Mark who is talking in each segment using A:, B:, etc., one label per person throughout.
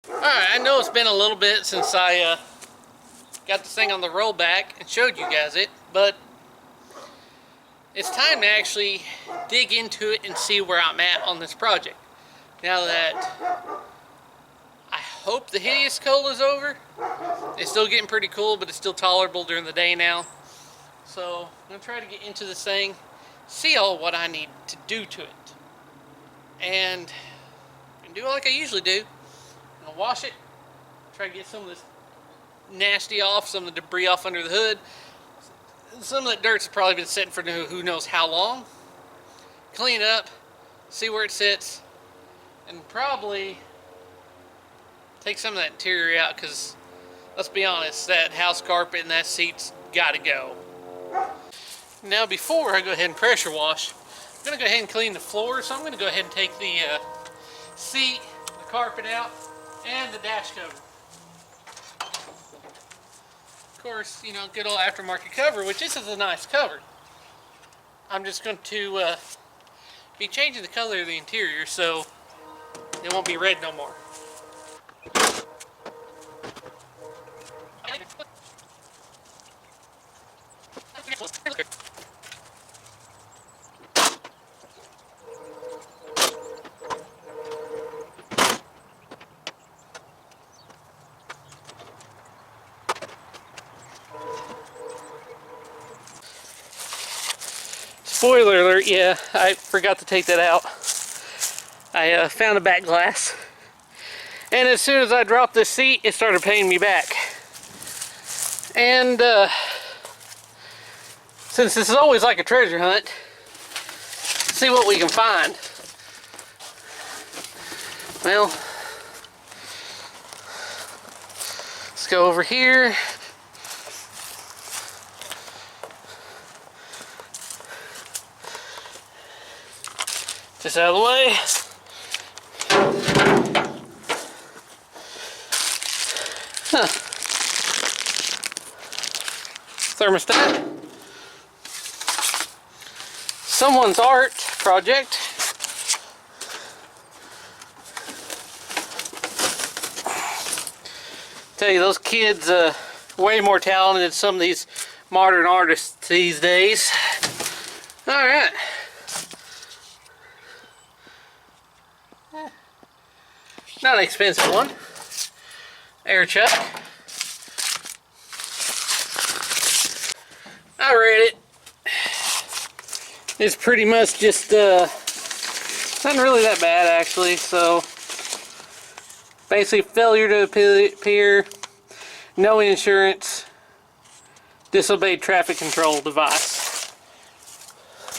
A: Alright, I know it's been a little bit since I got this thing on the rollback and showed you guys it, but it's time to actually dig into it and see where I'm at on this project. Now that I hope the hideous cold is over. It's still getting pretty cool, but it's still tolerable during the day now. So I'm going to try to get into this thing, see all what I need to do to it. And do like I usually do. I'm going to wash it, try to get some of this nasty off, some of the debris off under the hood. Some of that dirt's probably been sitting for who knows how long. Clean it up, see where it sits, and probably take some of that interior out, because let's be honest, that house carpet and that seat's got to go. Now before I go ahead and pressure wash, I'm going to go ahead and clean the floor, so I'm going to go ahead and take the seat, the carpet out, and the dash cover. Of course, you know, good old aftermarket cover, which this is a nice cover. I'm just going to be changing the color of the interior so it won't be red no more. Spoiler alert, yeah, I forgot to take that out. I found a back glass, and as soon as I dropped this seat, it started paying me back. And since this is always like a treasure hunt, see what we can find. Well, let's go over here. This out of the way. Huh. Thermostat. Someone's art project. Tell you, those kids way more talented than some of these modern artists these days. All right. Not an expensive one. Air chuck. I read it. It's pretty much just not really that bad actually. So basically, failure to appear, no insurance, disobeyed traffic control device.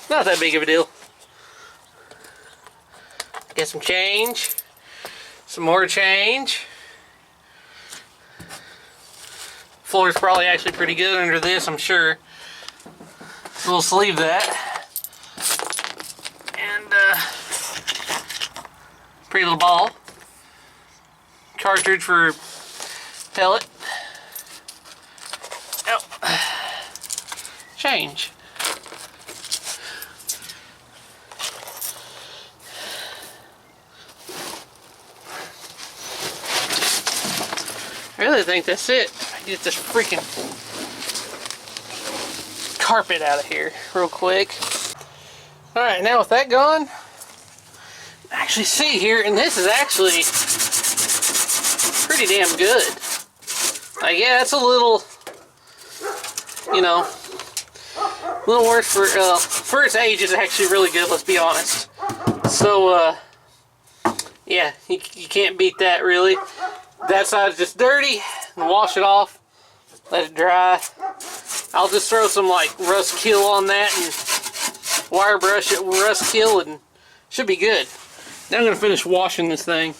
A: Not that big of a deal. Get some change. Some more change. Floor's probably actually pretty good under this, I'm sure. So we'll sleeve that. And pretty little ball. Cartridge for pellet. Oh. Change. I really think that's it. Get this freaking carpet out of here real quick. Alright, now with that gone, actually see here, and this is actually pretty damn good. Like, yeah, it's a little, you know, a little worse for its age. It's actually really good, let's be honest. So, yeah, you can't beat that really. That side's just dirty, and wash it off, let it dry. I'll just throw some like rust kill on that and wire brush it with rust kill, and should be good. Now I'm going to finish washing this thing.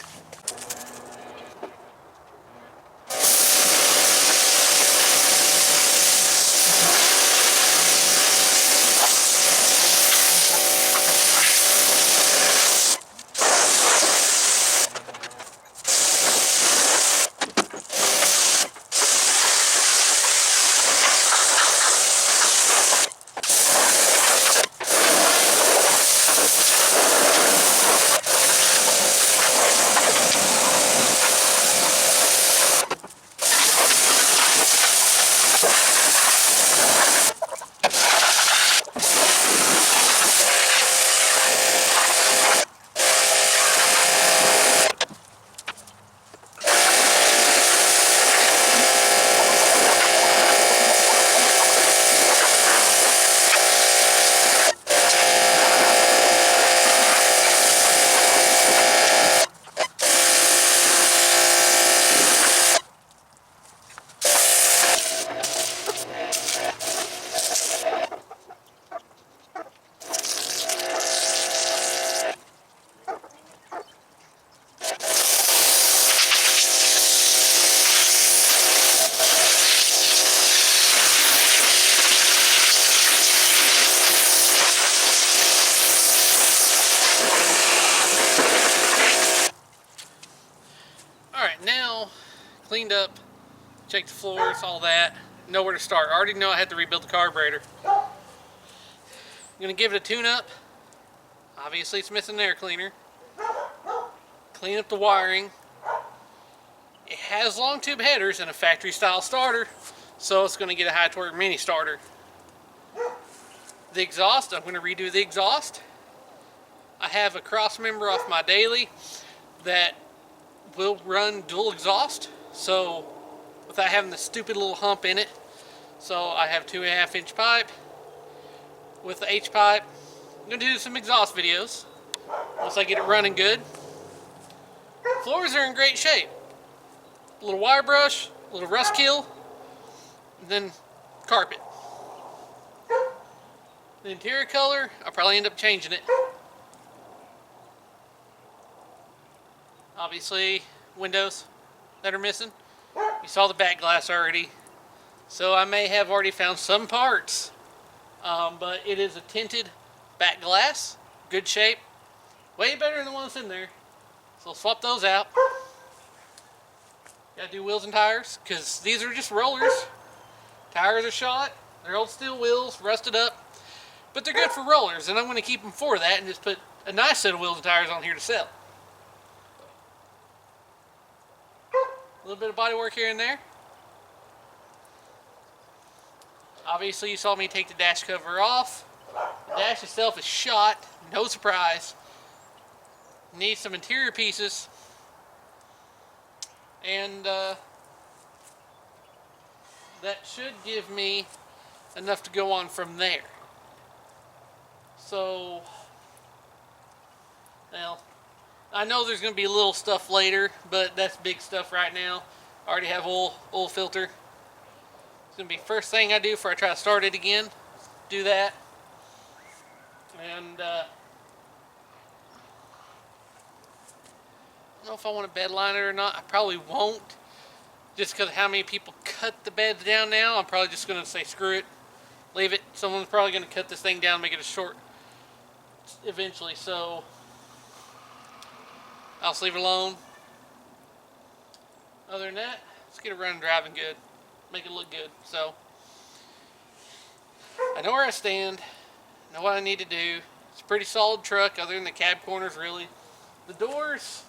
A: cleaned up, checked the floors, all that. Know where to start. I already know I had to rebuild the carburetor. I'm going to give it a tune-up. Obviously it's missing an air cleaner. Clean up the wiring. It has long tube headers and a factory style starter, so it's going to get a high torque mini starter. The exhaust, I'm going to redo the exhaust. I have a cross member off my daily that will run dual exhaust, so without having the stupid little hump in it. So I have 2.5 inch pipe with the H pipe. I'm going to do some exhaust videos once I get it running good. Floors are in great shape. A little wire brush, a little rust kill, and then carpet. The interior color, I'll probably end up changing it. Obviously, windows that are missing. You saw the back glass already. So I may have already found some parts. But it is a tinted back glass. Good shape. Way better than the ones in there. So I'll swap those out. Gotta do wheels and tires, because these are just rollers. Tires are shot. They're old steel wheels, rusted up. But they're good for rollers, and I'm going to keep them for that and just put a nice set of wheels and tires on here to sell. A little bit of body work here and there. Obviously you saw me take the dash cover off. The dash itself is shot, no surprise. Needs some interior pieces. And that should give me enough to go on from there. So, well, I know there's going to be little stuff later, but that's big stuff right now. I already have oil filter. It's going to be first thing I do before I try to start it again. Do that. And I don't know if I want to bed line it or not. I probably won't. Just because of how many people cut the beds down now, I'm probably just going to say screw it. Leave it. Someone's probably going to cut this thing down and make it a short eventually, so I'll just leave it alone. Other than that, let's get it running, driving good, make it look good. So I know where I stand, know what I need to do. It's a pretty solid truck, other than the cab corners, really. The doors,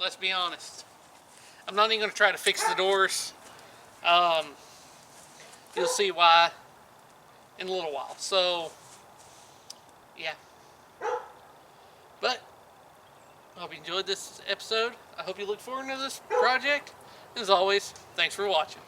A: let's be honest, I'm not even going to try to fix the doors. You'll see why in a little while. So yeah, but I hope you enjoyed this episode. I hope you look forward to this project. As always, thanks for watching.